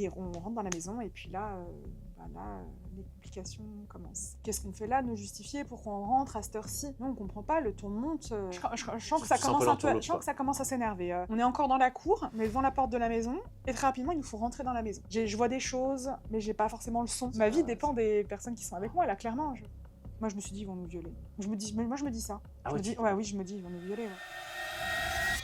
Et on rentre dans la maison, et puis là, les complications commencent. Qu'est-ce qu'on fait là, de nous justifier, pourquoi on rentre à cette heure-ci? Non, on comprend pas, le ton monte. Je sens que ça commence je sens que ça commence à s'énerver. On est encore dans la cour, mais devant la porte de la maison, et très rapidement, il nous faut rentrer dans la maison. Je vois des choses, mais j'ai pas forcément le son. Ma vie dépend des personnes qui sont avec moi, là, clairement. Moi, je me suis dit, ils vont nous violer. Moi, je me dis ça. Ah oui, je me dis, ils vont nous violer. Ouais.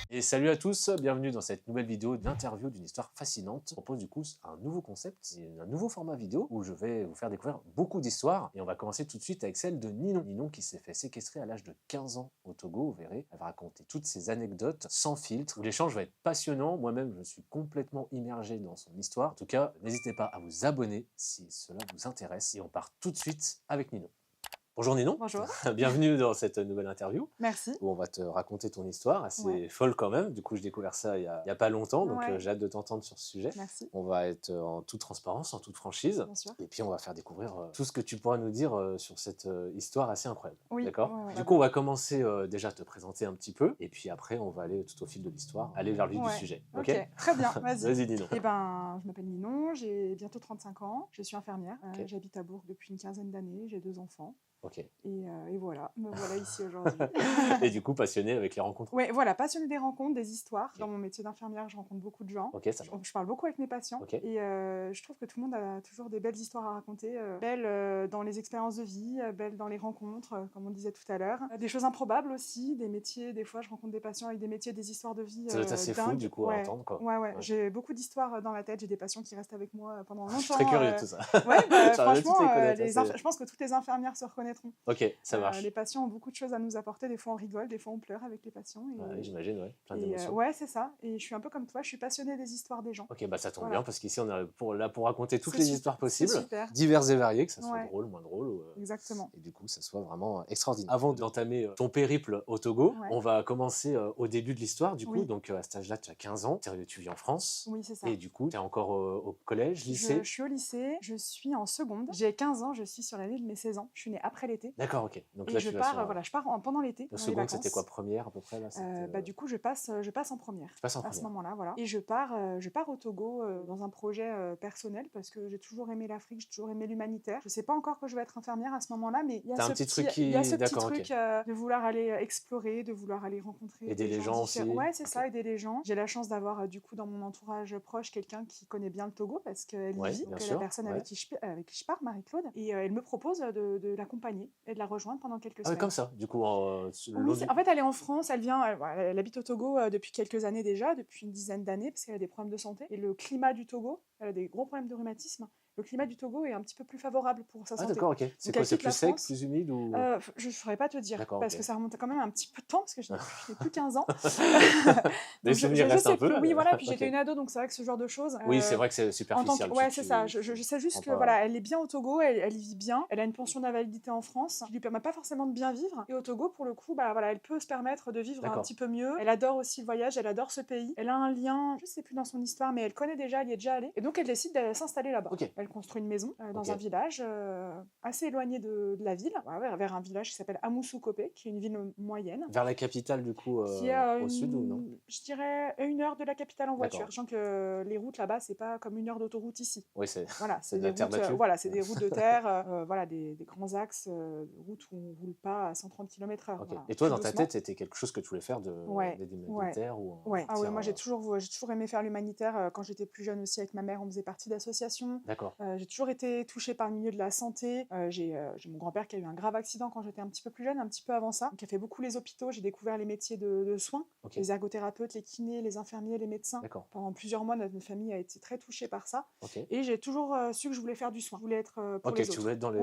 Et salut à tous, bienvenue dans cette nouvelle vidéo d'interview d'une histoire fascinante. Je propose du coup un nouveau concept, un nouveau format vidéo où je vais vous faire découvrir beaucoup d'histoires. Et on va commencer tout de suite avec celle de Ninon. Ninon qui s'est fait séquestrer à l'âge de 15 ans au Togo, vous verrez. Elle va raconter toutes ses anecdotes sans filtre. L'échange va être passionnant. Moi-même, je suis complètement immergé dans son histoire. En tout cas, n'hésitez pas à vous abonner si cela vous intéresse. Et on part tout de suite avec Ninon. Bonjour Ninon. Bonjour. Bienvenue dans cette nouvelle interview. Merci. Où on va te raconter ton histoire, assez folle quand même. Du coup, j'ai découvert ça il y a pas longtemps, donc j'ai hâte de t'entendre sur ce sujet. Merci. On va être en toute transparence, en toute franchise. Bien sûr. Et puis, on va faire découvrir tout ce que tu pourras nous dire sur cette histoire assez incroyable. Oui. D'accord. Du coup, on va commencer déjà à te présenter un petit peu. Et puis après, on va aller tout au fil de l'histoire, aller vers le vif du sujet. Ok, très bien, vas-y. Vas-y, Ninon. Eh ben, je m'appelle Ninon, j'ai bientôt 35 ans, je suis infirmière. J'habite à Bourg depuis une quinzaine d'années, j'ai 2 enfants. Ok. Et voilà, me voilà ici aujourd'hui. Et du coup, passionnée avec les rencontres. Oui, voilà, passionnée des rencontres, des histoires. Dans mon métier d'infirmière, je rencontre beaucoup de gens. Ok, ça va. Je parle beaucoup avec mes patients. Et je trouve que tout le monde a toujours des belles histoires à raconter. Belles dans les expériences de vie, belles dans les rencontres, comme on disait tout à l'heure. Des choses improbables aussi, des métiers. Des fois, je rencontre des patients avec des métiers, des histoires de vie ça doit être assez dingues. fou, du coup, à entendre, quoi. Ouais. J'ai beaucoup d'histoires dans la tête. J'ai des patients qui restent avec moi pendant longtemps. Je suis très curieux de tout ça. Ouais, franchement, je pense que toutes les infirmières se reconnaîtront. Ok, ça marche. Les patients ont beaucoup de choses à nous apporter. Des fois, on rigole, des fois, on pleure avec les patients. Ouais, j'imagine, plein d'émotions. Ouais, c'est ça. Et je suis un peu comme toi, je suis passionnée des histoires des gens. Ok, bah ça tombe bien, parce qu'ici, on est là pour raconter toutes les histoires possibles, super. diverses et variées, que ça soit drôle, moins drôle. Exactement. Et du coup, ça soit vraiment extraordinaire. Avant d'entamer ton périple au Togo, on va commencer au début de l'histoire, du coup. Donc, à cet âge-là, tu as 15 ans, tu vis en France. Oui, c'est ça. Et du coup, tu es encore au collège, lycée? Je suis au lycée, je suis en seconde. J'ai 15 ans, je suis sur l'année de mes 16 ans. Je suis née après l'été. D'accord, ok. Donc et là, je pars pendant l'été. La seconde, c'était quoi, première à peu près là, du coup, je passe en première. Tu passes en à ce première. moment-là, voilà. Et je pars au Togo dans un projet personnel parce que j'ai toujours aimé l'Afrique, j'ai toujours aimé l'humanitaire. Je sais pas encore que je vais être infirmière à ce moment-là, mais il y a ce petit truc de vouloir aller explorer, de vouloir aller rencontrer aider les gens aussi. Ouais, c'est ça, aider les gens. J'ai la chance d'avoir du coup dans mon entourage proche quelqu'un qui connaît bien le Togo parce qu'elle y vit. Donc la personne avec qui je pars, Marie-Claude, et elle me propose de l'accompagner et de la rejoindre pendant quelques semaines. Comme ça, du coup. Oui, en fait, elle est en France, elle habite au Togo depuis quelques années déjà, depuis une dizaine d'années, parce qu'elle a des problèmes de santé. Et le climat du Togo, elle a des gros problèmes de rhumatisme. Le climat du Togo est un petit peu plus favorable pour sa santé. D'accord, ok. C'est quoi, c'est plus sec, plus humide ou... Je ne saurais pas te dire, parce que ça remonte quand même un petit peu de temps, parce que je n'ai plus 15 ans. Les souvenirs restent un peu. Oui, voilà, puis j'étais une ado, donc c'est vrai que ce genre de choses... Oui, c'est vrai que c'est superficiel. Ouais, c'est ça. Je sais juste que voilà, elle est bien au Togo, elle y vit bien, elle a une pension d'invalidité en France, qui lui permet pas forcément de bien vivre. Et au Togo, pour le coup, voilà, elle peut se permettre de vivre un petit peu mieux. Elle adore aussi le voyage, elle adore ce pays. Elle a un lien, je sais plus dans son histoire, mais elle connaît déjà, elle y est déjà allée. Et donc, elle décide de s'installer là-bas. Elle construit une maison dans un village assez éloigné de la ville, vers un village qui s'appelle Amoussoukopé, qui est une ville moyenne. Vers la capitale, du coup, au sud ou non? Je dirais 1 heure de la capitale en voiture, sachant que les routes là-bas, c'est pas comme 1 heure d'autoroute ici. Oui, c'est des routes, c'est des routes de terre, des grands axes, routes où on roule pas à 130 km/h. Voilà, et toi, dans ta tête, c'était quelque chose que tu voulais faire d'aider l'humanitaire ou moi j'ai toujours aimé faire l'humanitaire. Quand j'étais plus jeune aussi, avec ma mère, on faisait partie d'associations. J'ai toujours été touchée par le milieu de la santé. J'ai mon grand-père qui a eu un grave accident quand j'étais un petit peu plus jeune, un petit peu avant ça, qui a fait beaucoup les hôpitaux. J'ai découvert les métiers de soins, les ergothérapeutes, les kinés, les infirmiers, les médecins. Pendant plusieurs mois, notre famille a été très touchée par ça. Et j'ai toujours su que je voulais faire du soin. Je voulais être pour les autres. Tu voulais être dans le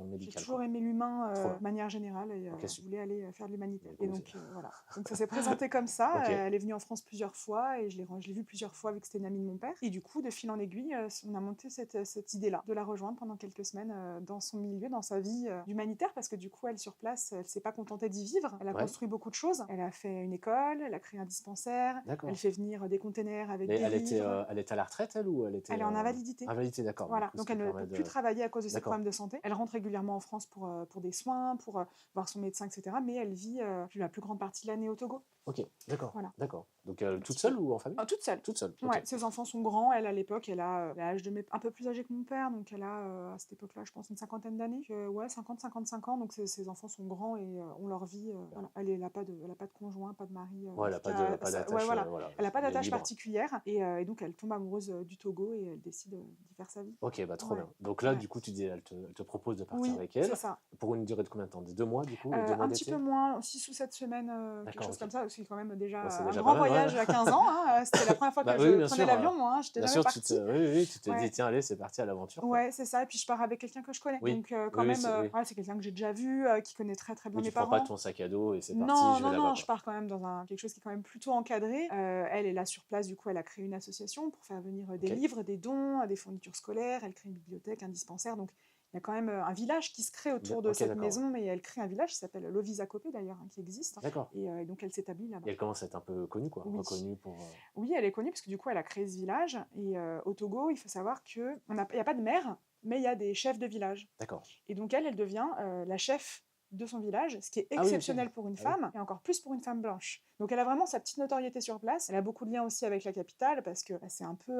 médical. J'ai toujours aimé l'humain de manière générale, et je voulais aller faire de l'humanitaire. Et donc voilà. Donc ça s'est présenté comme ça. Elle est venue en France plusieurs fois et je l'ai vue plusieurs fois, vu que c'était une amie de mon père. Et du coup, de fil en aiguille, on a monté cette idée-là de la rejoindre pendant quelques semaines dans son milieu, dans sa vie d'humanitaire, parce que du coup, elle sur place, elle s'est pas contentée d'y vivre. Elle a construit beaucoup de choses. Elle a fait une école, elle a créé un dispensaire. Elle fait venir des containers avec des livres. Elle était à la retraite, elle, ou elle était... Elle est en invalidité. Invalidité, d'accord. Voilà. Donc elle ne peut plus travailler à cause de ses problèmes de santé. Elle rentre régulièrement en France pour des soins, pour voir son médecin, etc. Mais elle vit la plus grande partie de l'année au Togo. Ok, d'accord. Voilà. D'accord. Donc toute seule ou en famille? Toute seule. Toute seule. Ouais, Okay. ses enfants sont grands. Elle, à l'époque, elle a l'âge de un peu plus âgé que mon père, donc elle a à cette époque-là, je pense, une cinquantaine d'années. Ouais, 50-55 ans, donc ses enfants sont grands et ont leur vie. Voilà. Elle n'a pas de conjoint, pas de mari. Ouais, elle n'a pas d'attache. Ouais, voilà. Voilà, Elle n'a pas d'attache particulière et donc elle tombe amoureuse du Togo et elle décide d'y faire sa vie. Ok, bah trop bien. Donc là, du coup, tu dis, elle te propose de partir avec elle. C'est ça. Pour une durée de combien de temps? 2 mois, du coup? Un petit peu moins, 6 ou 7 semaines, quelque chose comme ça, c'est quand même déjà un grand voyage à 15 ans. Hein. C'était la première fois que je prenais l'avion, moi. Hein. J'étais jamais partie. Oui, tu te dis, tiens, allez, c'est parti à l'aventure. Ouais, c'est ça. Et puis je pars avec quelqu'un que je connais. Donc quand même, c'est quelqu'un que j'ai déjà vu, qui connaît très très bien mes parents. Tu prends pas ton sac à dos et c'est parti. Non, je pars quand même dans quelque chose qui est quand même plutôt encadré. Elle est là sur place, du coup, elle a créé une association pour faire venir des livres, des dons, des fournitures scolaires. Elle crée une bibliothèque, un dispensaire. Donc il y a quand même un village qui se crée autour de cette maison, mais elle crée un village qui s'appelle Lovisakopé d'ailleurs, qui existe. D'accord. Et donc elle s'établit là-bas. Et elle commence à être un peu connue, quoi. Reconnue pour... Oui, elle est connue parce que du coup elle a créé ce village. Et au Togo, il faut savoir qu'il n'y a pas de maire, mais il y a des chefs de village. D'accord. Et donc elle devient la chef de son village, ce qui est exceptionnel pour une femme, et encore plus pour une femme blanche. Donc elle a vraiment sa petite notoriété sur place. Elle a beaucoup de liens aussi avec la capitale, parce que c'est un peu...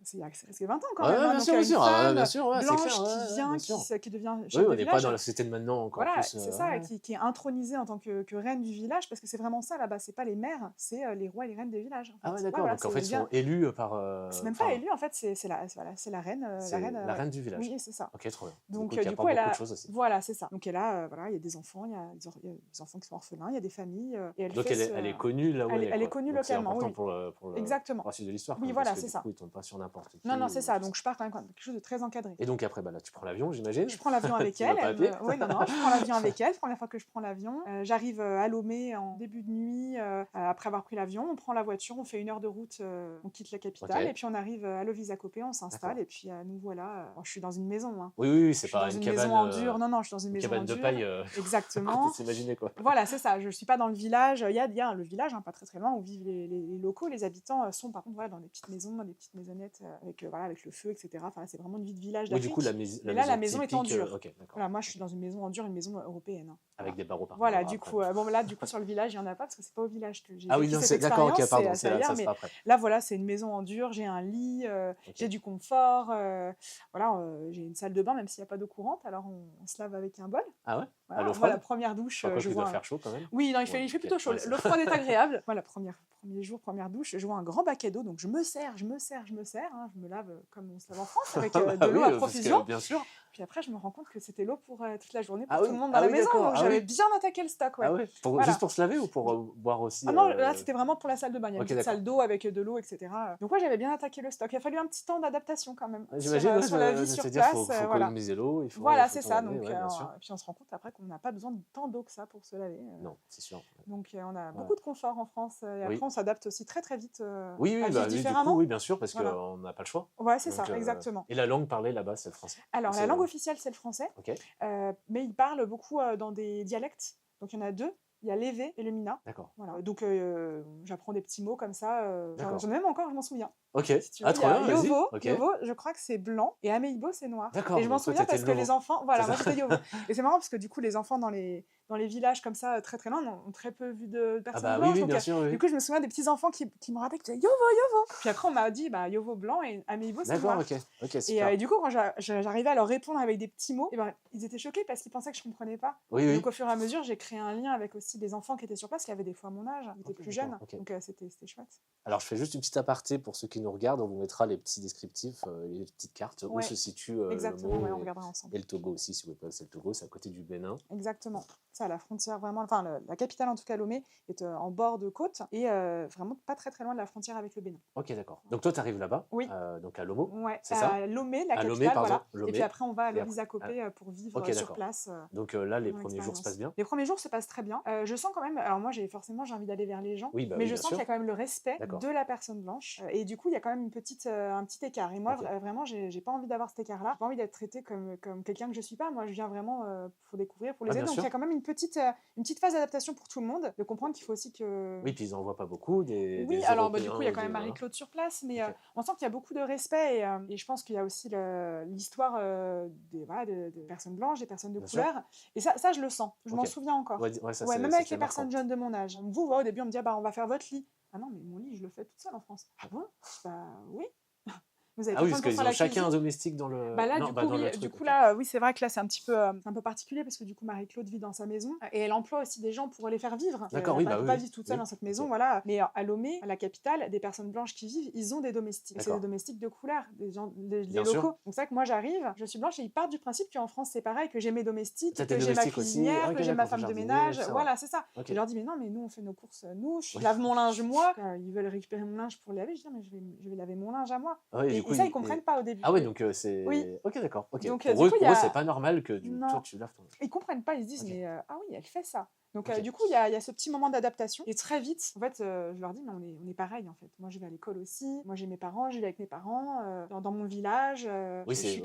c'est 20 ans quand même. Bien sûr, bien sûr. Blanche qui vient, qui devient chef de village. On n'est pas dans la société de maintenant encore plus. Voilà, c'est ça, qui est intronisée en tant que reine du village, parce que c'est vraiment ça là-bas. C'est pas les maires, c'est les rois et les reines des villages. Ah ouais, d'accord. Donc en fait, ils sont élus par... C'est même pas élu, en fait, c'est la reine. La reine du village. Oui, c'est ça. Ok, trop bien. Donc du coup, elle a... Voilà, c'est ça. Donc elle a, il y a des enfants, il y a des enfants qui sont orphelins, il y a des familles. Donc elle est connue là où elle est connue localement, oui. C'est important pour exactement. la suite de l'histoire. Oui, voilà, c'est ça. Du coup, ils tombent pas sur n'importe qui. Non, c'est ça. Donc je pars quand même quelque chose de très encadré. Et donc après, là, tu prends l'avion, j'imagine. Je prends l'avion avec elle. Oui, non, je prends l'avion avec elle. Première fois que je prends l'avion. J'arrive à Lomé en début de nuit. Après avoir pris l'avion, on prend la voiture, on fait 1 heure de route, on quitte la capitale et puis on arrive à Lovisakopé, on s'installe et puis nous voilà. Je suis dans une maison. Hein. Oui, c'est pas une maison en dur. Non, je suis dans une maison en dur. Cabane de paille. Exactement. T'imaginer quoi. Voilà, c'est ça. Je suis pas dans le village. Il y a le village, pas très très loin, où vivent les locaux. Les habitants sont par contre dans des petites maisons, des petites maisonnettes avec le feu, etc. Enfin, c'est vraiment une vie de village d'Afrique. Du coup, la maison est en dur. Voilà, moi, je suis dans une maison en dur, une maison européenne. Hein. Avec des barreaux par Voilà, du coup, sur le village, il n'y en a pas parce que c'est pas au village que j'ai. Ah oui, non, c'est d'accord, ok, pardon, ça sera après. Là, voilà, c'est une maison en dur, j'ai un lit, j'ai du confort, j'ai une salle de bain, même s'il n'y a pas d'eau courante, alors on se lave avec un bol. Ah ouais? Voilà, première douche. Je dois faire chaud quand même. Oui, non, il fait plutôt chaud. L'eau froide est agréable. Voilà, premier jour, première douche, je vois un grand baquet d'eau, donc je me sers. Hein, je me lave comme on se lave en France, avec de l'eau à profusion. Bien sûr. Puis après, je me rends compte que c'était l'eau pour toute la journée, pour tout le monde dans la maison. Donc j'avais bien attaqué le stock. Ouais. Ah ouais. Juste pour se laver ou pour boire aussi? Ah non, là, c'était vraiment pour la salle de bain. Il y a une petite salle d'eau avec de l'eau, etc. Donc moi, j'avais bien attaqué le stock. Il a fallu un petit temps d'adaptation quand même sur la vie sur place. Il faut économiser l'eau. Voilà, c'est ça. Donc, puis on se rend compte après qu'on n'a pas besoin de tant d'eau que ça pour se laver. Non, c'est sûr. Donc on a beaucoup de confort en France. Et après, on s'adapte aussi très très vite différemment. Oui, bien sûr, parce qu'on n'a pas le choix. Ouais, c'est ça, exactement. Et la langue parlée là-bas, c'est le français? Alors, la langue officielle, c'est le français. Okay. Mais ils parlent beaucoup dans des dialectes. Donc, il y en a 2. Il y a l'évé et le mina. D'accord. Voilà. Donc, j'apprends des petits mots comme ça. J'en ai même encore, je m'en souviens. Ok. Si tu veux, trop bien, Yovo, je crois que c'est blanc. Et Ameibo, c'est noir. D'accord. Et je m'en souviens parce que les enfants... Voilà, moi, j'étais Yovo. Et c'est marrant parce que du coup, les enfants dans les villages comme ça, très très loin, ont très peu vu de personnes blanches. Oui, bien sûr. Du coup, je me souviens des petits enfants qui me rappelaient, qui disaient Yovo. Puis après, on m'a dit Yovo blanc et Ameibo, c'est noir. D'accord, ok, super. Et du coup, quand j'arrivais à leur répondre avec des petits mots, ils étaient choqués parce qu'ils pensaient que je ne comprenais pas. Donc au fur et à mesure, j'ai créé un lien avec aussi des enfants qui étaient sur place, qui avaient des fois mon âge, qui étaient plus jeunes. Donc c'était chouette. Alors, je fais juste une petite aparté pour ceux qui nous regardent. On vous mettra les petits descriptifs, les petites cartes où se situe exactement, on regardera ensemble. Et le Togo aussi, si vous pouvez pas, c'est le Togo, c'est à côté du Bénin. Exactement. Ça, la frontière vraiment, la capitale en tout cas, Lomé, est en bord de côte et vraiment pas très très loin de la frontière avec le Bénin. Ok, d'accord. Donc toi, tu arrives là-bas, donc à Lomo, c'est ça? À Lomé, la capitale, voilà. Et puis après, on va à Lovisakopé pour vivre sur place. Donc là, les premiers jours se passent bien? Les premiers jours se passent très bien. Je sens quand même, alors moi, j'ai envie d'aller vers les gens, mais je sens qu'il y a quand même le respect de la personne blanche. Et du coup, il y a quand même un petit écart. Et moi, vraiment, j'ai pas envie d'avoir cet écart-là. J'ai pas envie d'être traitée comme quelqu'un que je suis pas. Moi, je viens vraiment pour découvrir, pour les aider. Donc il y a quand même une petite phase d'adaptation pour tout le monde, de comprendre qu'il faut aussi que... Oui, puis ils n'en voient pas beaucoup, Oui, alors du coup, il y a quand même Marie-Claude sur place, mais on sent qu'il y a beaucoup de respect et je pense qu'il y a aussi l'histoire des personnes blanches, des personnes de couleur. Et ça, je le sens. Je m'en souviens encore. Même avec les personnes jeunes de mon âge. Au début, on me dit, on va faire votre lit. Ah non, mais mon lit, je le fais toute seule en France. Ah bon? Bah oui. Vous avez oui, parce qu'ils ont chacun un domestique dans le... Oui, c'est vrai que là, c'est un peu particulier parce que du coup, Marie-Claude vit dans sa maison et elle emploie aussi des gens pour les faire vivre. D'accord, oui, elle ne peut pas vivre toute seule dans cette maison, voilà. Mais à Lomé, à la capitale, des personnes blanches qui vivent, ils ont des domestiques. C'est des domestiques de couleur, des locaux. Donc c'est vrai que moi, j'arrive, je suis blanche et ils partent du principe qu'en France, c'est pareil, que j'ai mes domestiques, que j'ai ma cuisinière, que j'ai ma femme de ménage. Voilà, c'est ça. Je leur dis, mais non, mais nous, on fait nos courses, nous, je lave mon linge moi. Ils veulent récupérer mon linge pour le laver. Je dis, mais je vais laver mon linge à moi. Et ça, ils comprennent pas au début. Ah oui, donc c'est... Oui. Ok, d'accord. Okay. Donc, pour eux, c'est pas normal que toi, tu laves ton... Ils comprennent pas, ils se disent, mais ah oui, elle fait ça. Donc du coup, il y a ce petit moment d'adaptation. Et très vite, en fait, je leur dis, mais on est pareil, en fait. Moi, je vais à l'école aussi. Moi, j'ai mes parents, j'y vais avec mes parents. Dans mon village, je suis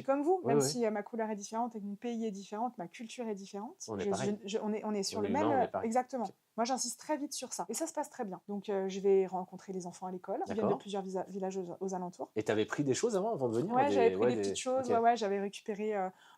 comme vous. Même si ma couleur est différente et que mon pays est différent, ma culture est différente. On est pareil. On est sur le même... Exactement. Okay. Moi, j'insiste très vite sur ça. Et ça se passe très bien. Donc, je vais rencontrer les enfants à l'école, qui viennent de plusieurs villages aux alentours. Et tu avais pris des choses avant de venir? Ouais, j'avais pris des petites choses. Okay. J'avais récupéré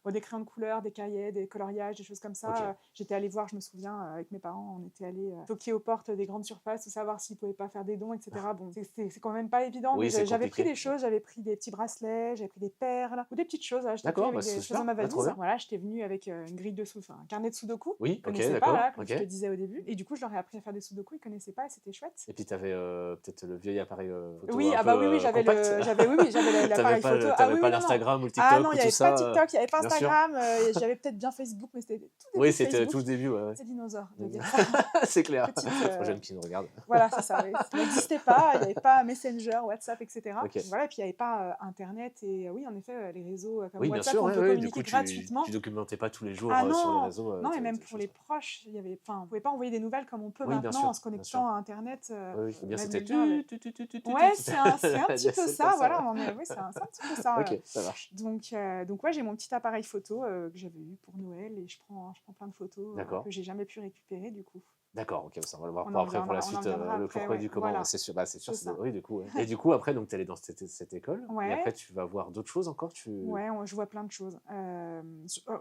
des crayons de couleur, des cahiers, des coloriages, des choses comme ça. Okay. J'étais allée voir, je me souviens, avec mes parents, on était allés toquer aux portes des grandes surfaces pour savoir s'ils ne pouvaient pas faire des dons, etc. Bon, c'est quand même pas évident. Oui, j'avais pris des choses, j'avais pris des petits bracelets, j'avais pris des perles ou des petites choses. J'étais avec des choses dans ma valise. Voilà, j'étais venue avec une grille de un carnet de sudoku. Oui, ils connaissaient pas, là, comme je te disais au début. Et du coup, je leur ai appris à faire des sudoku, ils connaissaient pas et c'était chouette. Et puis tu avais peut-être le vieil appareil photo. Oui, j'avais l'appareil photo. T'avais pas l'Instagram ou le TikTok. Ah non, il n'y avait pas TikTok, il n'y avait pas Instagram. J'avais peut-être bien Facebook, mais c'était tout début. Oui, c'était tout début. C'est dinosaure. C'est clair. Trop jeune qui nous regarde. Voilà, c'est ça. Ça n'existait pas. Il n'y avait pas Messenger, WhatsApp, etc. Voilà, et puis il n'y avait pas Internet. Et oui, en effet, les réseaux comme WhatsApp, on peut communiquer gratuitement. Tu documentais pas tous les jours sur les réseaux. Non, et même pour les proches, on ne pouvait pas envoyer des nouvelles comme on peut maintenant en se connectant à Internet. Oui, bien c'était ouais, c'est un petit peu ça. Voilà, oui, c'est un petit peu ça. Ok, ça marche. Donc ouais, j'ai mon petit appareil photo que j'avais eu pour Noël et je prends plein de photos que j'ai jamais pu récupérer du coup. D'accord, ok, ça on va le voir après pour la suite, le pourquoi du comment, voilà. C'est sûr, oui, du coup. Ouais. Et du coup, après, donc, tu es allée dans cette école, et après, tu vas voir d'autres choses encore Ouais, je vois plein de choses.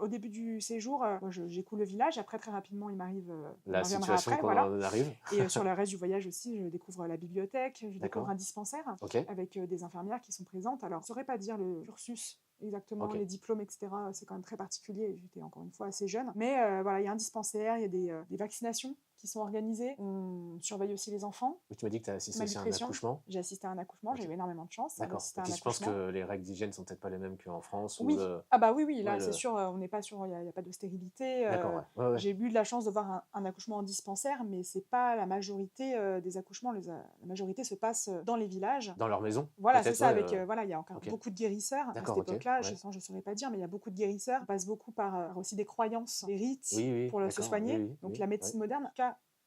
Au début du séjour, j'écoule le village, après, très rapidement, il m'arrive... la situation quand on arrive. Et sur le reste du voyage aussi, je découvre la bibliothèque, je découvre un dispensaire, avec des infirmières qui sont présentes. Alors, je ne saurais pas dire le cursus exactement, les diplômes, etc. C'est quand même très particulier, j'étais encore une fois assez jeune. Mais voilà, il y a un dispensaire, il y a des vaccinations qui sont organisées. On surveille aussi les enfants. Oui, tu m'as dit que tu as assisté aussi à un accouchement. J'ai assisté à un accouchement, j'ai eu énormément de chance. D'accord. Je pense que les règles d'hygiène sont peut-être pas les mêmes qu'en France. Oui. Ah bah oui, là c'est sûr, on n'est pas sûr, il n'y a pas de stérilité. D'accord, J'ai eu de la chance de voir un accouchement en dispensaire, mais c'est pas la majorité des accouchements. La majorité se passe dans les villages. Dans leur maison. Voilà, c'est ça. Avec il y a encore beaucoup de guérisseurs à cette époque-là. Je ne saurais pas dire, mais il y a beaucoup de guérisseurs. On passe beaucoup par aussi des croyances, des rites pour se soigner. Donc la médecine moderne,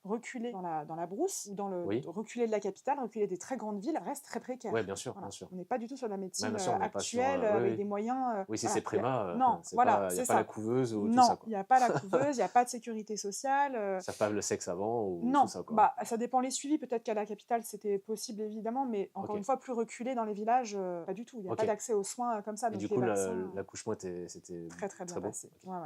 reculer dans la brousse ou reculer de la capitale, reculer des très grandes villes reste très précaire. Oui, bien sûr, bien sûr. On n'est pas du tout sur la médecine actuelle avec des moyens. Oui, si c'est Préma, non, voilà, il n'y a pas la couveuse ou tout ça. Non, il n'y a pas la couveuse, il n'y a pas de sécurité sociale. Ça parle le sexe avant ou non, tout ça quoi. Ça dépend les suivis. Peut-être qu'à la capitale c'était possible évidemment, mais encore une fois plus reculé dans les villages, pas du tout. Il n'y a pas d'accès aux soins comme ça. Et du coup, l'accouchement c'était très bien passé. Ouais.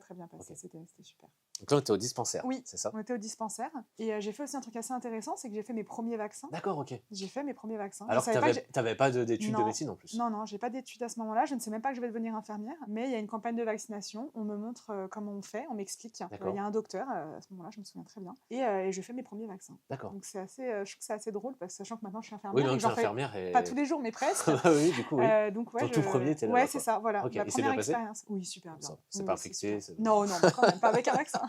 Très bien passé, c'était super. Donc là, on était au dispensaire, oui, c'est ça? On était au dispensaire. Et j'ai fait aussi un truc assez intéressant, c'est que j'ai fait mes premiers vaccins. D'accord, ok. J'ai fait mes premiers vaccins. Alors, tu n'avais pas d'études de médecine en plus? Non, j'ai pas d'études à ce moment-là. Je ne sais même pas que je vais devenir infirmière. Mais il y a une campagne de vaccination. On me montre comment on fait, on m'explique. Il y a un docteur, à ce moment-là, je me souviens très bien. Et je fais mes premiers vaccins. D'accord. Donc, je trouve que c'est assez drôle, parce que sachant que maintenant, je suis infirmière. Oui, non, tu es infirmière. Pas tous les jours, mais presque. Oui, du coup, oui. Donc, ton tout premier, tu es là. Ouais, c'est ça, voilà. Okay. Ma première expérience. Oui, super bien. C'est pas infecté? Non, quand même pas avec un vaccin.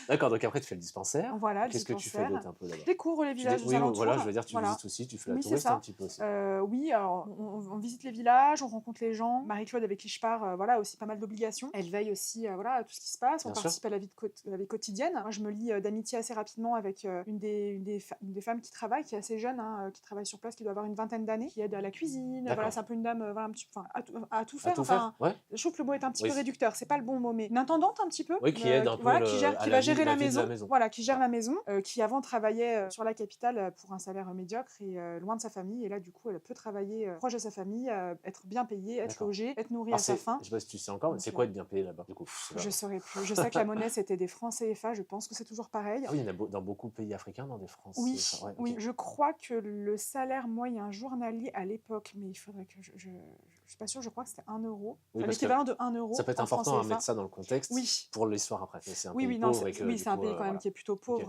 D'accord, donc après tu fais le dispensaire. Voilà, qu'est-ce que tu fais d'autre un peu là-bas? Je découvre les villages aux alentours. Voilà, je veux dire, tu visites aussi, tu fais la touriste un petit peu aussi. Oui, alors on visite les villages, on rencontre les gens. Marie-Claude avec qui je pars, a aussi pas mal d'obligations. Elle veille aussi à tout ce qui se passe. On participe à la vie quotidienne. Moi, je me lie d'amitié assez rapidement avec une des femmes qui travaille, qui est assez jeune, qui travaille sur place, qui doit avoir une vingtaine d'années, qui aide à la cuisine. Voilà, c'est un peu une dame, un petit, à tout faire. Je trouve que le mot est un petit peu réducteur. manager, c'est pas le bon mot, mais une intendante un petit peu. Oui, qui aide un peu voilà, qui va gérer la vie de maison. la maison. Voilà, qui gère la maison, qui avant travaillait sur la capitale pour un salaire médiocre et loin de sa famille. Et là, du coup, elle peut travailler proche de sa famille, être bien payée, être logée, être nourrie à sa faim. Je sais pas si tu sais encore, mais c'est quoi être bien payé là-bas, du coup? Je saurais plus. Je sais que la monnaie, c'était des francs CFA. Je pense que c'est toujours pareil. Ah oui, il y en a dans beaucoup de pays africains, dans des francs Oui, CFA. Ouais, oui. ok. Je crois que le salaire moyen journalier à l'époque, mais il faudrait que je suis pas sûre, je crois que c'était 1 €. Oui, Enfin, parce l'équivalent de 1 € ça peut être en francs important à CFA. mettre ça dans le contexte Oui. pour l'histoire après. C'est un Oui, pays oui, non, pauvre et que oui, du c'est un coup, pays quand même voilà. qui est plutôt pauvre.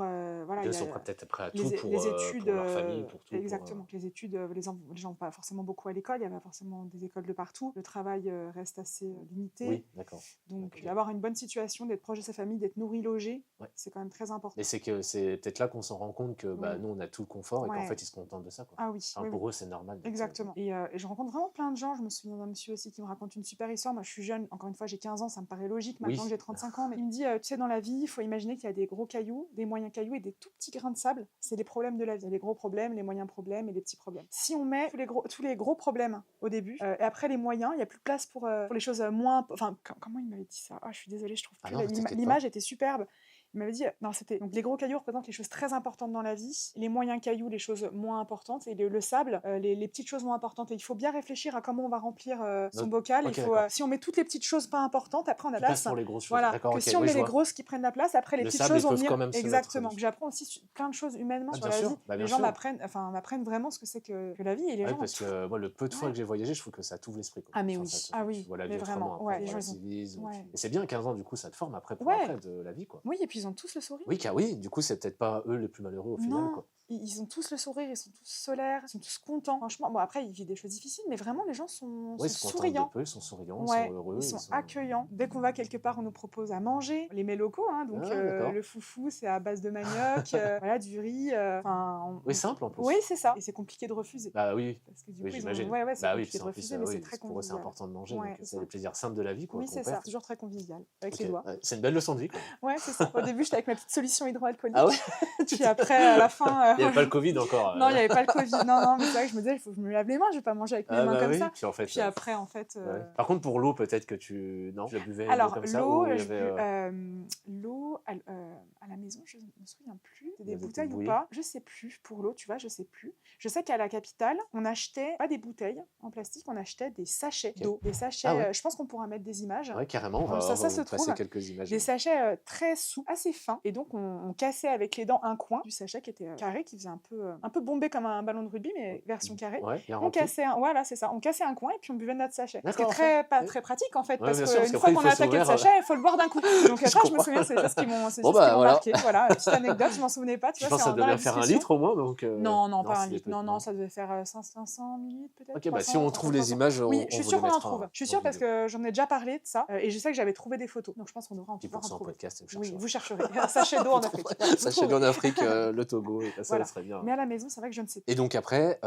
Voilà, Ils sont peut-être prêts à tout les pour études, leur famille, pour tout. exactement. Les études, les gens vont pas forcément beaucoup à l'école, il y a pas forcément des écoles de partout. Le travail reste assez limité. Oui, d'accord. Donc, d'avoir une bonne situation, d'être proche de sa famille, d'être nourri, logé, c'est quand même très important. Et c'est peut-être là qu'on s'en rend compte que nous, on a tout le confort et qu'en fait, ils se contentent de ça, quoi. Ah oui. Enfin, pour eux, c'est normal. Exactement. Et je rencontre vraiment plein de gens. Je me souviens d'un monsieur aussi qui me raconte une super histoire. Moi, je suis jeune, encore une fois, j'ai 15 ans, ça me paraît logique maintenant que j'ai 35 ans. Mais il me dit, tu sais, dans la vie, il faut imaginer qu'il y a des gros cailloux, des moyens cailloux et des tout petits grains de sable. C'est les problèmes de la vie. Il y a les gros problèmes, les moyens problèmes et les petits problèmes. Si on met tous les gros problèmes au début et après les moyens, il n'y a plus de place pour les choses moins... Enfin, comment il m'avait dit ça? Je suis désolée, je trouve plus. L'image était superbe. Il m'avait dit, non, c'était. Donc les gros cailloux représentent les choses très importantes dans la vie, les moyens cailloux, les choses moins importantes, et le sable, les petites choses moins importantes. Et il faut bien réfléchir à comment on va remplir son bocal. Okay, si on met toutes les petites choses pas importantes, après on a la place. Pour les grosses choses. Voilà. Que si on met les grosses qui prennent la place, après les petites choses vont venir. Exactement. J'apprends aussi plein de choses humainement sur la vie. Les gens m'apprennent vraiment ce que c'est que la vie. Et les gens. Parce que moi, le peu de fois que j'ai voyagé, je trouve que ça t'ouvre l'esprit. Ah, mais oui. Ah oui. Mais vraiment. Et c'est bien, 15 ans, du coup, ça te forme après pour après de la vie, quoi. Oui, et puis ils ont tous le sourire. Oui, du coup, c'est peut-être pas eux les plus malheureux au final, quoi. Ils ont tous le sourire, ils sont tous solaires, ils sont tous contents. Franchement, bon, après, ils vivent des choses difficiles, mais vraiment, les gens sont souriants. Ils sont souriants, ils sont heureux. Ils sont accueillants. Dès qu'on va quelque part, on nous propose à manger. Les mets locaux, hein, donc le foufou, c'est à base de manioc, voilà, du riz. Oui, simple en plus. Oui, c'est ça. Et c'est compliqué de refuser. Bah oui. Parce que du coup, j'imagine. C'est compliqué de refuser, mais c'est très convivial. Pour eux, c'est important de manger. C'est les plaisirs simples de la vie, quoi. Oui, c'est ça. Toujours très convivial. Avec les doigts. C'est une belle leçon de vie, quoi. Ouais, c'est ça. Au début, j'étais avec ma petite solution hydroalcoolique. Ah ouais. Puis après, à la fin. Il n'y avait pas le Covid encore. Non, il n'y avait pas le Covid. Non, mais c'est vrai que je me disais, il faut que je me lave les mains, je vais pas manger avec mes mains comme ça. Puis après, en fait. Par contre, pour l'eau, peut-être que tu la buvais comme ça. Alors, l'eau, à la maison, je ne me souviens plus. C'est des bouteilles ou pas? Je sais plus. Pour l'eau, tu vois, je sais plus. Je sais qu'à la capitale, on achetait pas des bouteilles en plastique, on achetait des sachets d'eau. Des sachets, je pense qu'on pourra mettre des images. Ouais, carrément. Ça se trouve. Quelques images. Des sachets très souples, assez fins. Et donc, on cassait avec les dents un coin du sachet qui était carré, qui faisait un peu bombé comme un ballon de rugby, mais version carrée. On cassait voilà, c'est ça. On cassait un coin et puis on buvait notre sachet. C'était pas très pratique en fait, parce qu'une fois qu'on a attaqué le sachet, il faut le boire d'un coup. Donc après, je me souviens, c'est juste ce qui m'ont marqué. Voilà, petite anecdote, je m'en souvenais pas. Je pense que ça devait faire 1 litre au moins. Non, pas 1 litre. Non, ça devait faire 500 millilitres peut-être. Ok, bah si on trouve les images, oui, je suis sûre qu'on en trouve. Je suis sûre parce que j'en ai déjà parlé de ça et je sais que j'avais trouvé des photos. Donc je pense qu'on devra en trouver. Oui, vous chercherez. Sachet d'eau en Afrique. Sachet d'eau en Afrique, le Togo, ça serait bien. Mais à la maison, c'est vrai que je ne sais pas. Et donc après,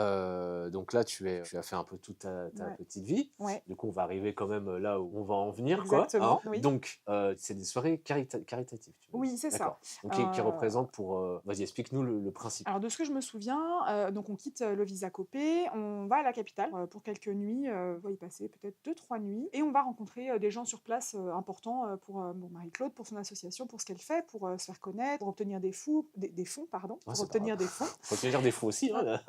donc là, tu as fait un peu toute ta petite vie. Du coup, on va arriver quand même là où on va en venir. Exactement. Oui. Donc, c'est des soirées caritatives. Oui, c'est ça. Donc, qui représentent pour... Vas-y, explique-nous le principe. Alors, de ce que je me souviens, donc on quitte le Visa Copé, on va à la capitale pour quelques nuits, on va y passer peut-être 2-3 nuits, et on va rencontrer des gens sur place importants pour Marie-Claude, pour son association, pour ce qu'elle fait, pour se faire connaître, pour obtenir des fonds, pour obtenir des fonds. Faut obtenir des fonds aussi. Hein.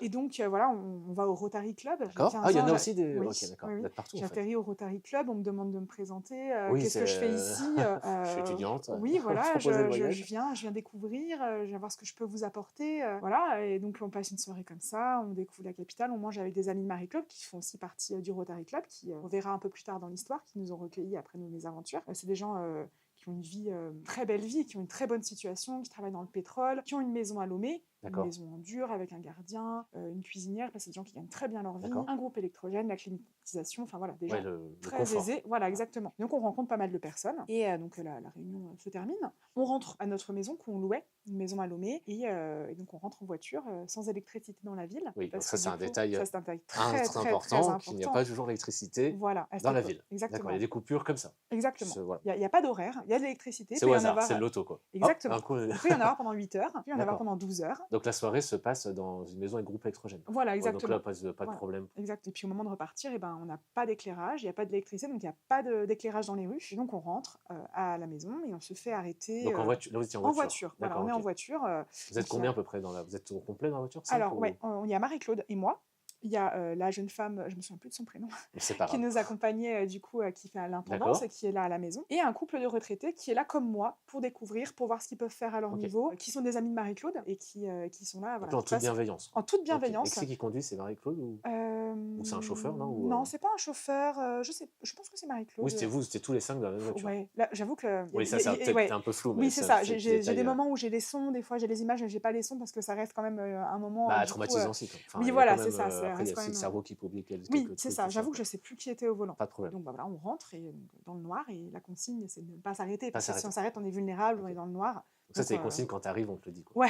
Et donc, voilà, on va au Rotary Club. D'accord. Il y en a aussi des... Oui, ok, d'accord. Oui. Partout, j'atterris au Rotary Club, on me demande de me présenter, qu'est-ce que je fais ici. Je suis étudiante. Oui, voilà, je viens découvrir, je viens voir ce que je peux vous apporter. Voilà, et donc on passe une soirée comme ça, on découvre la capitale, on mange avec des amis de Marie-Claude qui font aussi partie du Rotary Club, qui on verra un peu plus tard dans l'histoire, qui nous ont recueillis après nos mésaventures. C'est des gens qui ont une vie, très belle vie, qui ont une très bonne situation, qui travaillent dans le pétrole, qui ont une maison à Lomé, une maison en dur avec un gardien, une cuisinière, c'est des gens qui gagnent très bien leur vie, un groupe électrogène, la climatisation, enfin voilà, des gens très aisés. Voilà, exactement. Donc on rencontre pas mal de personnes et donc la réunion se termine. On rentre à notre maison qu'on louait, une maison à Lomé, et donc on rentre en voiture sans électricité dans la ville. Oui, parce ça c'est un détail très important, qu'il n'y a pas toujours d'électricité dans la ville. Exactement. Il y a des coupures comme ça. Exactement. Il n'y a pas d'horaire, il y a de l'électricité. C'est au hasard, c'est le loto quoi. Exactement. Il peut y en avoir pendant 8 heures, il peut y en avoir pendant 12 heures. Donc la soirée se passe dans une maison avec groupe électrogène. Voilà, exactement. Donc là, pas de problème. Exact. Et puis au moment de repartir, on n'a pas d'éclairage, il n'y a pas d'électricité, donc il n'y a pas d'éclairage dans les rues. Et donc on rentre à la maison et on se fait arrêter. Donc en voiture, là vous étiez en voiture. En voiture, voilà, on est en voiture. Vous êtes combien à peu près vous êtes au complet dans la voiture? Alors ouais, il y a Marie-Claude et moi. Il y a la jeune femme, je me souviens plus de son prénom, qui nous accompagnait du coup, qui fait l'intendance et qui est là à la maison. Et un couple de retraités qui est là comme moi pour découvrir, pour voir ce qu'ils peuvent faire à leur niveau, qui sont des amis de Marie-Claude et qui sont là. Voilà, en toute bienveillance. En toute bienveillance. Et c'est qui conduit, c'est Marie-Claude ou c'est un chauffeur, non Non, c'est pas un chauffeur. Je pense que c'est Marie-Claude. Oui, c'était tous les 5 dans la même voiture. Ouais, là, j'avoue que. Oui, ça c'est peut-être un peu flou. Oui, c'est ça. J'ai des moments où j'ai les sons, des fois j'ai les images, mais j'ai pas les sons parce que ça reste quand même un moment. Traumatisant aussi. Oui, voilà, c'est ça. Après, il y a aussi le cerveau qui publie quelques Oui, c'est ça. J'avoue que je sais plus qui était au volant. Pas de problème. Donc voilà, on rentre et dans le noir et la consigne, c'est de ne pas s'arrêter. Parce que si on s'arrête, on est vulnérable, on est dans le noir. Donc ça, c'est les consignes quand tu arrives, on te le dit. Ouais.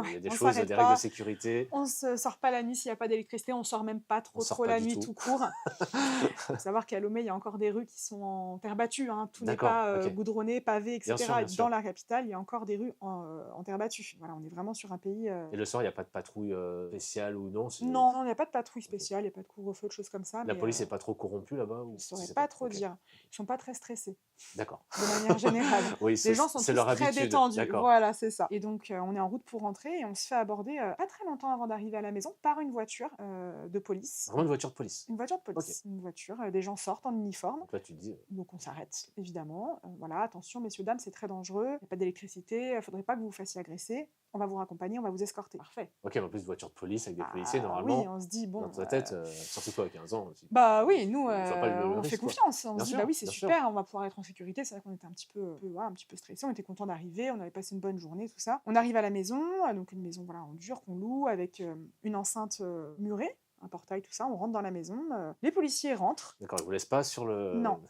Il y a des choses, des règles de sécurité. On se sort pas la nuit s'il n'y a pas d'électricité, on sort même pas trop la nuit tout court. Il faut savoir qu'à Lomé, il y a encore des rues qui sont en terre battue. Tout n'est pas goudronné, pavé, etc. Bien sûr. Dans la capitale, il y a encore des rues en terre battue. Voilà, on est vraiment sur un pays. Et le soir, il n'y a pas de patrouille spéciale ou non? Non, il n'y a pas de patrouille spéciale, il n'y a pas de couvre-feu, de choses comme ça. La police n'est pas trop corrompue là-bas? Je ne saurais pas trop dire. Ils ne sont pas très stressés. D'accord. De manière générale. Oui, les gens sont tous très détendus. Voilà, c'est ça. Et donc, on est en route pour rentrer et on se fait aborder pas très longtemps avant d'arriver à la maison par une voiture de police. Vraiment une voiture de police? Une voiture de police. Une voiture, des gens sortent en uniforme. Donc là, tu te dis... Donc on s'arrête, évidemment. Voilà, attention, messieurs, dames, c'est très dangereux. Il n'y a pas d'électricité, il ne faudrait pas que vous vous fassiez agresser. On va vous raccompagner, on va vous escorter. Parfait. Ok, mais en plus, voiture de police avec des policiers, normalement. Oui, on se dit, bon. Dans ta tête, surtout toi à 15 ans. Bah oui, nous, on fait confiance. On se dit, bah oui, c'est super, on va pouvoir être en sécurité. C'est vrai qu'on était un petit peu stressés, on était contents d'arriver, on avait passé une bonne journée, tout ça. On arrive à la maison, donc une maison en dur qu'on loue avec une enceinte murée. Un portail, tout ça, on rentre dans la maison, les policiers rentrent. D'accord, ils vous laissent pas sur le... Non,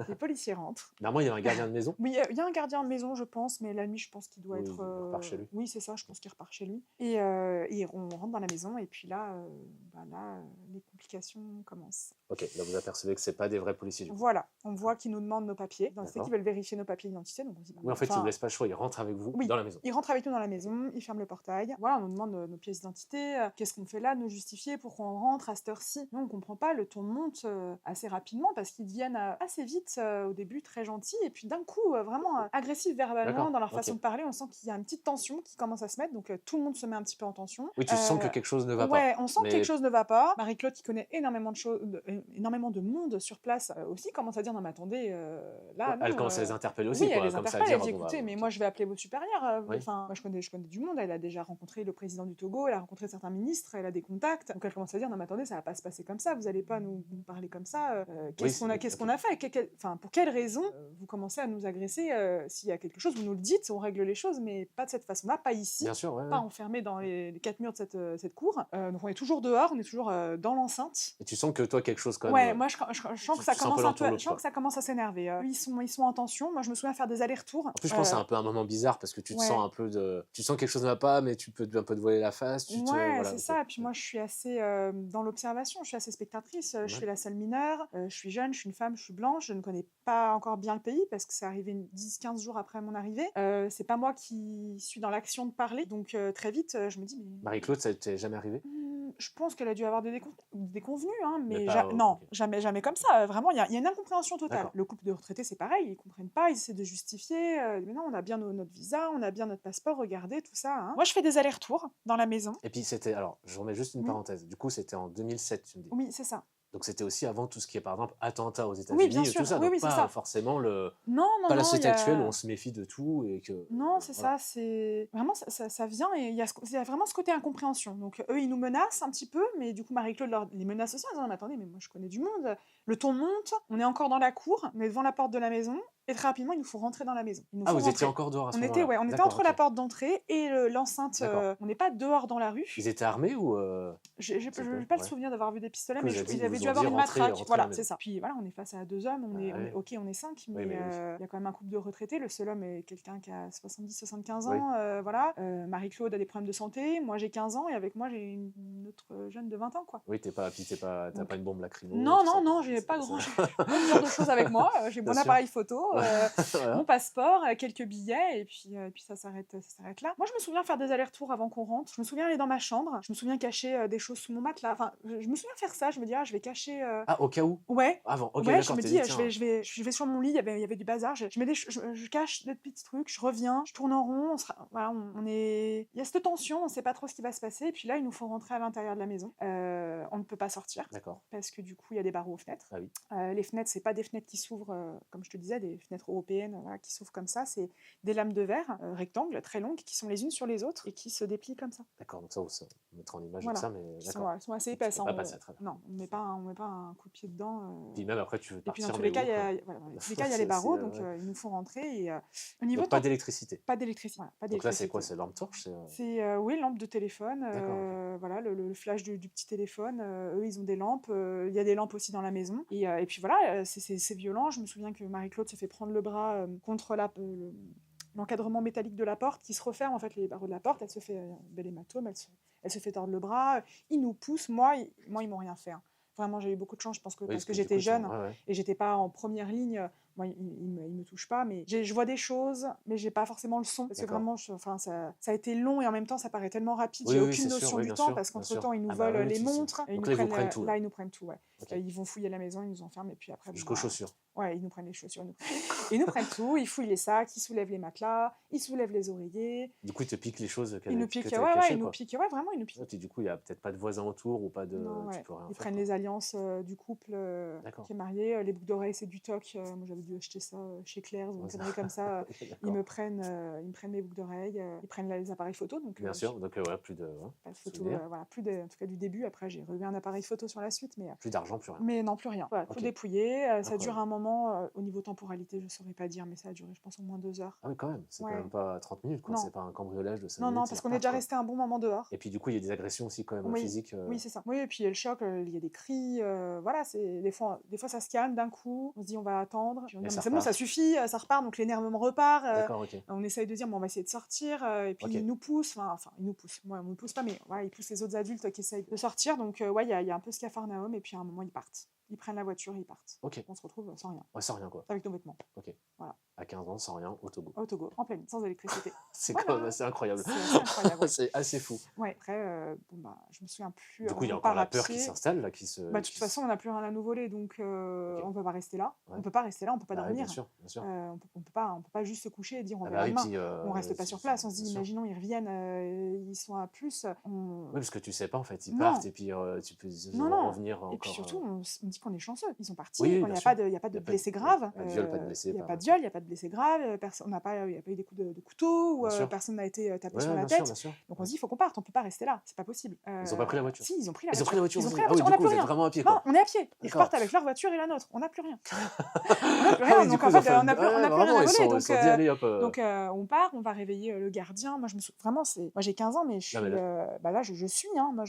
les policiers rentrent. Normalement, il y a un gardien de maison? Oui, il y a un gardien de maison, je pense, mais la nuit, je pense qu'il doit être... Il repart chez lui. Oui, c'est ça, je pense qu'il repart chez lui. Et on rentre dans la maison, et puis là, les complications commencent. Ok, là, vous apercevez que c'est pas des vrais policiers du coup. Voilà, on voit qu'ils nous demandent nos papiers. C'est qu'ils veulent vérifier nos papiers d'identité, donc on se dit... Oui, en fait, ils ne vous laissent pas le choix, ils rentrent avec vous dans la maison. Ils rentrent avec nous dans la maison, ils ferment le portail. Voilà, on nous demande nos pièces d'identité, qu'est-ce qu'on fait là, nous justifier, pourquoi on rentre à cette heure-ci. Nous, on comprend pas, le ton monte assez rapidement parce qu'ils deviennent assez vite, au début, très gentils, et puis d'un coup, vraiment agressifs verbalement dans leur façon de parler. On sent qu'il y a une petite tension qui commence à se mettre, donc tout le monde se met un petit peu en tension. Oui, tu sens que quelque chose ne va pas. Ouais, on sent que quelque chose ne va pas. Marie-Claude, qui connaît énormément de monde sur place, aussi commence à dire, non mais attendez, là... Elle commence à les interpeller aussi, oui, quoi, elle les comme ça, interpelle, elle dit, écoutez, mais moi je vais appeler vos supérieurs. Oui. Enfin, moi je connais du monde, elle a déjà rencontré le président du Togo, elle a rencontré certains ministres, elle a des contacts, donc elle commence à dire, non mais attendez, ça va pas se passer comme ça, vous allez pas nous parler comme ça, qu'est-ce qu'on a fait, enfin, pour quelle raison vous commencez à nous agresser? S'il y a quelque chose, vous nous le dites, on règle les choses, mais pas de cette façon-là, pas ici. Bien sûr, pas enfermé dans les quatre murs de cette cour. Donc on est toujours dehors, on est toujours dans l'enceinte. Et tu sens que toi, quelque chose quand même... Ouais, moi je sens que ça commence un peu, je sens que ça commence à s'énerver. Ils sont en tension, moi je me souviens faire des allers-retours. En plus, je pense que c'est un peu un moment bizarre parce que tu te sens un peu de... Tu sens que quelque chose ne va pas, mais tu peux un peu te voiler la face. C'est ça. Et puis moi, je suis assez dans l'observation, je suis assez spectatrice. Je suis la seule mineure, je suis jeune, je suis une femme, je suis blanche, je ne connais pas encore bien le pays parce que c'est arrivé 10-15 jours après mon arrivée. C'est pas moi qui suis dans l'action de parler, donc très vite, je me dis... Mais... Marie-Claude, ça t'est jamais arrivé? Je pense qu'elle a dû avoir des déconvenus, mais non, jamais comme ça. Vraiment, il y a une incompréhension totale. Le couple de retraités, c'est pareil, ils comprennent pas, ils essaient de justifier. Mais non, on a bien notre visa, on a bien notre passeport, regardez, tout ça. Moi, je fais des allers-retours dans la maison. Et puis, c'était... Alors, je remets juste une parenthèse. Du coup, c'était en 2007, tu me dis. Oui, c'est ça. Donc c'était aussi avant tout ce qui est, par exemple, attentat aux États-Unis, bien sûr. tout ça. Donc pas forcément pas la société actuelle où on se méfie de tout et que... Non, c'est ça, c'est... Vraiment, ça vient et il y a vraiment ce côté incompréhension. Donc eux, ils nous menacent un petit peu, mais du coup, Marie-Claude les menace aussi en disant, mais attendez, mais moi je connais du monde. Le ton monte, on est encore dans la cour, on est devant la porte de la maison, et très rapidement, il nous faut rentrer dans la maison. Vous étiez encore dehors à ce moment-là? On était entre la porte d'entrée et l'enceinte. On n'est pas dehors dans la rue. Ils étaient armés ou... Je n'ai pas le souvenir d'avoir vu des pistolets, mais il avait dû avoir une matraque. Voilà, c'est ça. Puis voilà, on est face à deux hommes, on est 5, mais il y a quand même un couple de retraités. Le seul homme est quelqu'un qui a 70-75 ans. Voilà. Marie-Claude a des problèmes de santé, moi j'ai 15 ans, et avec moi j'ai une autre jeune de 20 ans. Quoi. Oui, t'as pas une bombe lacrymo? Non, j'ai pas grand genre de choses avec moi. J'ai mon appareil photo. mon passeport, quelques billets, et puis ça s'arrête là. Moi, je me souviens faire des allers-retours avant qu'on rentre. Je me souviens aller dans ma chambre. Je me souviens cacher des choses sous mon matelas. Enfin, je me souviens faire ça. Je me dis, je vais cacher. Ah, au cas où? Ouais. Avant, ok, Ouais, je d'accord, me t'es dis, dit, tiens. je vais sur mon lit, il y avait du bazar. Je mets je cache des petits trucs, je reviens, je tourne en rond. Voilà, on est. Il y a cette tension, on sait pas trop ce qui va se passer. Et puis là, il nous faut rentrer à l'intérieur de la maison. On ne peut pas sortir. D'accord. Parce que du coup, il y a des barreaux aux fenêtres. Ah oui. Les fenêtres, c'est pas des fenêtres qui s'ouvrent, comme je te disais, des fenêtres européennes voilà, qui s'ouvrent comme ça. C'est des lames de verre rectangles, très longues, qui sont les unes sur les autres et qui se déplient comme ça. D'accord, donc ça, on mettra en image Voilà. de ça, mais d'accord. Elles sont assez épaisses. On ne peut pas passer à travers. Non, on ne met pas un coup de pied dedans. Puis même après, tu veux Et puis partir, dans tous les cas, il y a les barreaux, donc ouais. ils nous font rentrer. Et, au niveau donc pas d'électricité. Pas d'électricité. Voilà, pas donc là, c'est quoi? C'est lampe torche? C'est oui, lampe de téléphone. Okay. Voilà, le flash du petit téléphone. Eux, ils ont des lampes. Il y a des lampes aussi dans la maison. Et puis voilà, c'est violent. Je me souviens que Marie-Claude se fait prendre le bras contre l'encadrement métallique de la porte qui se referme, en fait, les barreaux de la porte. Elle se fait un bel hématome, elle se fait tordre le bras. Ils nous poussent. Moi, ils m'ont rien fait. Hein. Vraiment, j'ai eu beaucoup de chance, je pense que parce que j'étais jeune et j'étais pas en première ligne. Moi, il me touche pas, mais je vois des choses, mais j'ai pas forcément le son. Parce que vraiment, ça a été long et en même temps, ça paraît tellement rapide. J'ai aucune notion du temps parce qu'entre-temps, ils nous volent les montres. Donc là, ils vous prennent tout. Là, ils nous prennent tout, ouais. Okay. Ils vont fouiller la maison, ils nous enferment et puis après... Jusqu'aux chaussures. Ouais, ils nous prennent les chaussures. Ils nous prennent tout, ils fouillent les sacs, ils soulèvent les matelas, ils soulèvent les oreillers. Du coup, ils te piquent les choses ils nous piquent, cachées, ils nous piquent, vraiment, ils nous piquent. Et du coup, il n'y a peut-être pas de voisins autour ou pas de... Non, tu peux rien ils faire, prennent les alliances du couple qui est marié, les boucles d'oreilles, c'est du toc. Moi, j'avais dû acheter ça chez Claire's, donc comme ça. Ils me prennent mes boucles d'oreilles, ils prennent les appareils photo. Donc, bien sûr, donc plus de... pas de photo, plus en tout cas du début. Après, j'ai revu un appareil photo sur la suite. Mais, plus d'argent, plus rien. Mais non, plus rien. Voilà, tout dépouillé. Ça dure un moment. Au niveau temporalité, je ne saurais pas dire, mais ça a duré, je pense, au moins 2 heures. Ah oui, quand même. C'est quand même pas 30 minutes, quoi. C'est pas un cambriolage de 5 minutes. Non, parce qu'on est déjà resté un bon moment dehors. Et puis, du coup, il y a des agressions aussi, quand même, physiques. Oui, c'est ça. Oui, et puis il y a le choc, il y a des cris. Voilà, des fois, ça se calme d'un coup. On se dit, on va attendre. C'est bon, ça suffit, ça repart, donc l'énervement repart. D'accord, ok. On essaye de dire, on va essayer de sortir. Et puis, ils nous poussent. Enfin, ils nous poussent. Moi, on ne me pousse pas, mais ils poussent les autres adultes qui essayent de sortir. Donc, il y a un peu ce capharnaüm. Et puis, à un moment, ils partent. Ils prennent la voiture et ils partent. Ok. On se retrouve sans rien. Ouais, sans rien, quoi. Avec nos vêtements. Ok. Voilà. À 15 ans, sans rien, au Togo. Au Togo, en pleine, sans électricité. C'est quand même assez incroyable. C'est incroyable. C'est assez fou. Ouais, après, je me souviens plus. Du coup, il y a encore la peur qui s'installe, là, qui se... de toute façon, on n'a plus rien à nous voler, donc on ne peut pas rester là. Ouais. On peut pas rester là, on peut pas dormir. Bien sûr, bien sûr. On peut pas juste se coucher et dire on va demain. On reste pas sur place. On se dit, imaginons, ils reviennent, ils sont à plus. Oui, parce que tu sais pas, en fait, ils partent et puis tu peux revenir encore. Et puis surtout, on dit qu'on est chanceux. Ils sont partis. Oui, il n'y a pas de blessés graves. Pas de viol, pas de blessés. Il n'y a pas de viol, il n'y a pas de blessés graves. Il n'y a pas eu des coups de couteau ou personne n'a été tapé sur la tête. Donc on se dit, il faut qu'on parte. On peut pas rester là. C'est pas possible. Ils ont pas pris la voiture. Si, ils ont pris la voiture. On n'a plus rien. Vraiment à pied. Non, on est à pied. Ils repartent avec leur voiture et la nôtre. On n'a plus rien. On n'a plus rien. Donc en fait, on n'a plus rien à voler. Donc on part, on va réveiller le gardien. Moi, vraiment, moi j'ai 15 ans, mais là, je suis. Moi,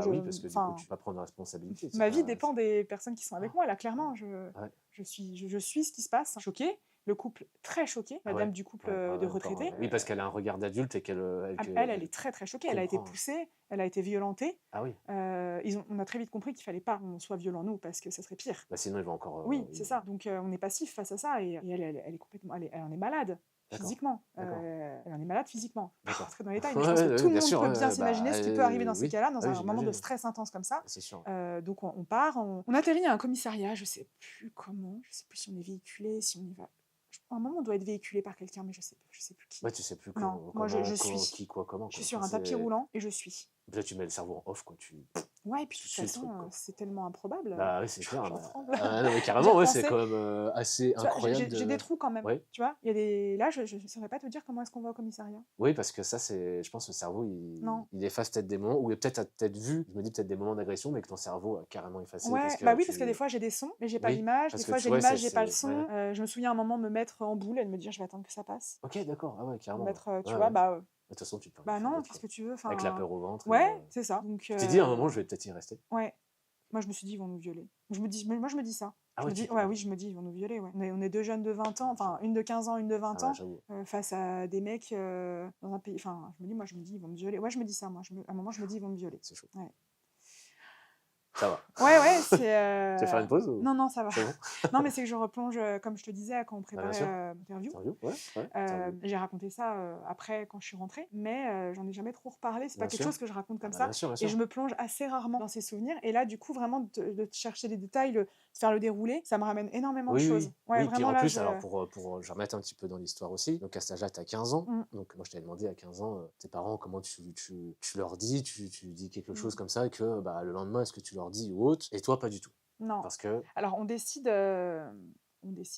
oui, parce que du coup, tu vas prendre la responsabilité. Ma vie dépend des personnes qui sont avec moi. Là, clairement, je suis ce qui se passe. Choquée. Le couple très choqué, la dame du couple de retraités. Oui, parce qu'elle a un regard d'adulte et qu'elle... Elle est très très choquée. Elle a été poussée, elle a été violentée. Ah oui. On a très vite compris qu'il fallait pas qu'on soit violents nous, parce que ça serait pire. Bah sinon, il va encore... Oui, c'est ça. Donc on est passif face à ça et elle est complètement... Elle en est malade. Physiquement. Elle en est malade physiquement. Je vais rentrer dans les détails, mais je pense que tout le monde peut bien s'imaginer ce qui peut arriver dans ces cas-là, dans un moment de stress intense comme ça. C'est sûr. Donc on part, on atterrit à un commissariat, je sais plus comment, je sais plus si on est véhiculé, si on y va. À un moment, on doit être véhiculé par quelqu'un, mais je sais plus qui. Ouais, tu sais plus comment, je suis. Qui, quoi, comment. Je suis sur un tapis roulant et je suis. Là, tu mets le cerveau en off, quoi. Ouais, et puis de toute façon, c'est tellement improbable. Bah oui, c'est clair. J'en tremble. Non, mais carrément, c'est quand même assez incroyable. J'ai des trous quand même. Ouais. Tu vois, il y a des... Là, je ne saurais pas te dire comment est-ce qu'on va au commissariat. Oui, parce que ça, je pense que le cerveau, il efface peut-être des moments, ou peut-être vu, je me dis peut-être des moments d'agression, mais que ton cerveau a carrément effacé. Ouais, parce que des fois, j'ai des sons, mais j'ai pas l'image. Des fois, j'ai l'image, j'ai pas le son. Je me souviens à un moment me mettre en boule et de me dire, je vais attendre que ça passe. Ok, d'accord. Ah ouais, carrément. Tu vois, de toute façon, tu peux. Bah non, qu'est-ce que tu veux. Avec la peur au ventre. Ouais, c'est ça. Tu t'es dit à un moment, je vais peut-être y rester. Ouais. Moi, je me suis dit, ils vont nous violer. Moi, je me dis ça. Ah oui, je me dis, ils vont nous violer. Ouais. On est deux jeunes de 20 ans, enfin, une de 15 ans, une de 20 ans, face à des mecs dans un pays. Enfin, je me dis, ils vont me violer. Ouais, je me dis ça, moi. À un moment, je me dis, ils vont me violer. C'est chaud. Ouais. Ça va. Ouais, c'est... Tu veux faire une pause ou... Non, ça va. C'est bon. Non, mais c'est que je replonge, comme je te disais, quand on préparait l'interview. J'ai raconté ça après, quand je suis rentrée, mais j'en ai jamais trop reparlé. C'est pas quelque chose que je raconte comme ça. Bien sûr. Et je me plonge assez rarement dans ces souvenirs. Et là, du coup, vraiment, de chercher les détails, de faire le déroulé, ça me ramène énormément de choses. Ouais, vraiment, puis en plus, alors pour je remettre un petit peu dans l'histoire aussi, donc à cet âge-là, tu as 15 ans. Donc moi, je t'avais demandé à 15 ans, tes parents, comment tu leur dis, tu dis quelque chose comme ça, et que le lendemain, est-ce que tu leur dis ou autre, et toi, pas du tout. Non. Parce que... Alors, on décide,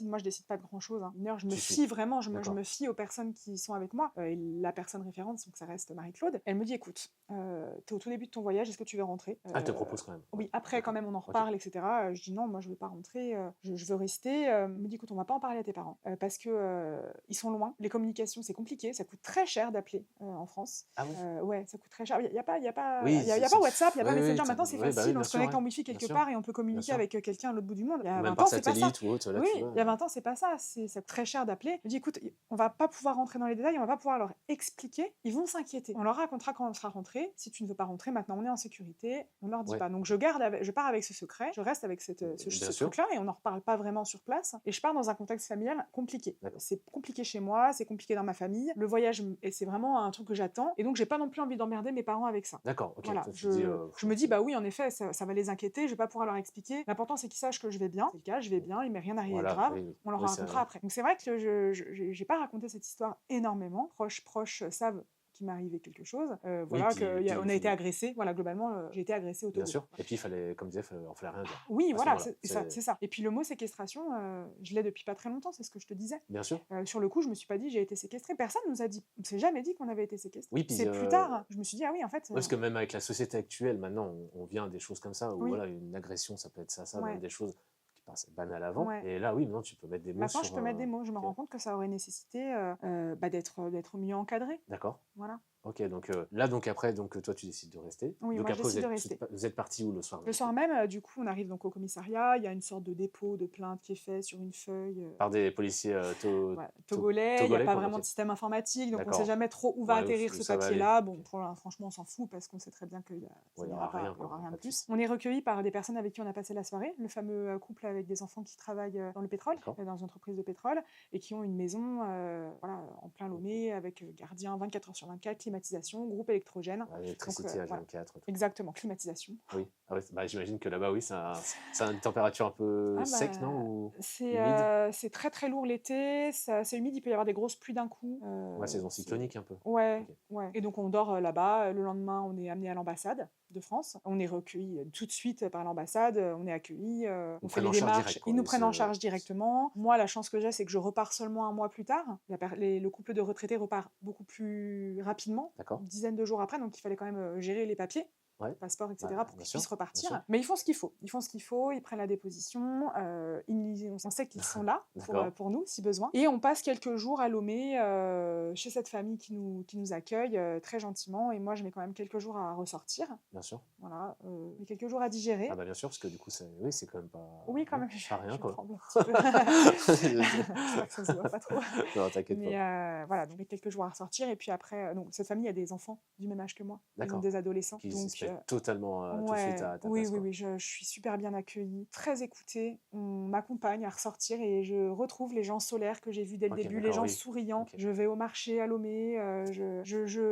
moi je décide pas de grand chose. Une heure, je me fie vraiment, je me fie aux personnes qui sont avec moi. Et la personne référente, donc ça reste Marie-Claude, elle me dit écoute, t'es au tout début de ton voyage, est-ce que tu veux rentrer? Elle te propose quand même. Oui, après quand même on en reparle, etc. Je dis non, moi je veux pas rentrer, je veux rester. Elle me dit écoute, on va pas en parler à tes parents parce que ils sont loin, les communications c'est compliqué, ça coûte très cher d'appeler en France. Ah ouais? Ouais, ça coûte très cher. Il y a pas WhatsApp, il y a pas Messenger. Maintenant c'est facile, on se connecte en Wi-Fi quelque part et on peut communiquer avec quelqu'un à l'autre bout du monde. Il y a 20 ans, c'est pas ça. Oui, il y a 20 ans, c'est pas ça. Ça coûte très cher d'appeler. Je dis écoute, on va pas pouvoir rentrer dans les détails, on va pas pouvoir leur expliquer. Ils vont s'inquiéter. On leur racontera quand on sera rentré. Si tu ne veux pas rentrer, maintenant on est en sécurité. On leur dit pas. Donc je pars avec ce secret. Je reste avec ce truc-là et on n'en reparle pas vraiment sur place. Et je pars dans un contexte familial compliqué. C'est compliqué chez moi, c'est compliqué dans ma famille. Le voyage, c'est vraiment un truc que j'attends. Et donc j'ai pas non plus envie d'emmerder mes parents avec ça. D'accord. Ok. Voilà. Je me dis bah oui, en effet, ça va les inquiéter. Je vais pas pouvoir leur expliquer. L'important c'est qu'ils sachent que je vais bien. C'est le cas, je vais bien. Il m'est rien arrivé de grave. On leur racontera après. Donc c'est vrai que j'ai pas raconté cette histoire énormément. Proches savent qu'il m'est arrivé quelque chose. Voilà, on a été agressé. Voilà, globalement, j'ai été agressée au Togo. Bien sûr. Et puis, comme tu disais, il fallait rien dire. Oui, voilà, c'est ça. Et puis le mot séquestration, je l'ai depuis pas très longtemps, c'est ce que je te disais. Bien sûr. Sur le coup, je me suis pas dit j'ai été séquestrée. Personne nous a dit, on s'est jamais dit qu'on avait été séquestré. Oui, c'est plus tard. Je me suis dit ah oui, en fait. Parce que même avec la société actuelle, maintenant, on vient à des choses comme ça où voilà, une agression, ça peut être ça, même des choses c'est banal avant. Et là, oui, maintenant, tu peux mettre des mots. Maintenant, je peux mettre des mots. Je me rends compte que ça aurait nécessité d'être mieux encadré. D'accord. Voilà. Ok, donc là, après, toi, tu décides de rester. Oui, donc moi, après, je décide de rester. Vous êtes parti où le soir même? Le soir même, du coup, on arrive donc au commissariat. Il y a une sorte de dépôt de plainte qui est fait sur une feuille. Par des policiers togolais. Il n'y a pas vraiment de système informatique, donc on ne sait jamais trop où va atterrir ce papier-là. Bon, franchement, on s'en fout parce qu'on sait très bien qu'il n'y aura rien de plus. On est recueillis par des personnes avec qui on a passé la soirée. Le fameux couple avec des enfants qui travaillent dans le pétrole, dans une entreprise de pétrole, et qui ont une maison en plein Lomé avec gardien 24 heures sur 24, climatisation, groupe électrogène. Électricité à 24. Exactement, climatisation. Oui, j'imagine que là-bas, oui, ça a une température un peu sec, non? C'est très très lourd l'été, c'est humide, il peut y avoir des grosses pluies d'un coup. Saison cyclonique un peu. Ouais. Et donc on dort là-bas, le lendemain on est amené à l'ambassade de France, on est recueilli tout de suite par l'ambassade, on est accueillis, on fait les démarches, ils nous prennent en charge directement. Moi, la chance que j'ai, c'est que je repars seulement un mois plus tard. Le couple de retraités repart beaucoup plus rapidement, une dizaine de jours après, donc il fallait quand même gérer les papiers. Passeport, etc., pour qu'ils puissent repartir. Mais ils font ce qu'il faut. Ils prennent la déposition, on sait qu'ils sont là pour nous, si besoin. Et on passe quelques jours à Lomé, chez cette famille qui nous accueille très gentiment. Et moi, je mets quand même quelques jours à ressortir. Bien sûr. Voilà, mais quelques jours à digérer. Ah bah bien sûr, parce que du coup, c'est quand même pas... Oui, quand même. Pas rien, quoi. Tremble un petit peu. J'espère que ça se voit pas trop. Non, t'inquiète pas. Mais voilà, donc quelques jours à ressortir. Et puis après, cette famille a des enfants du même âge que moi. Ils ont des adolescents. Totalement tout de suite à ta place. Oui, je suis super bien accueillie, très écoutée. On m'accompagne à ressortir et je retrouve les gens solaires que j'ai vus dès le début, les gens souriants. Je vais au marché à Lomé,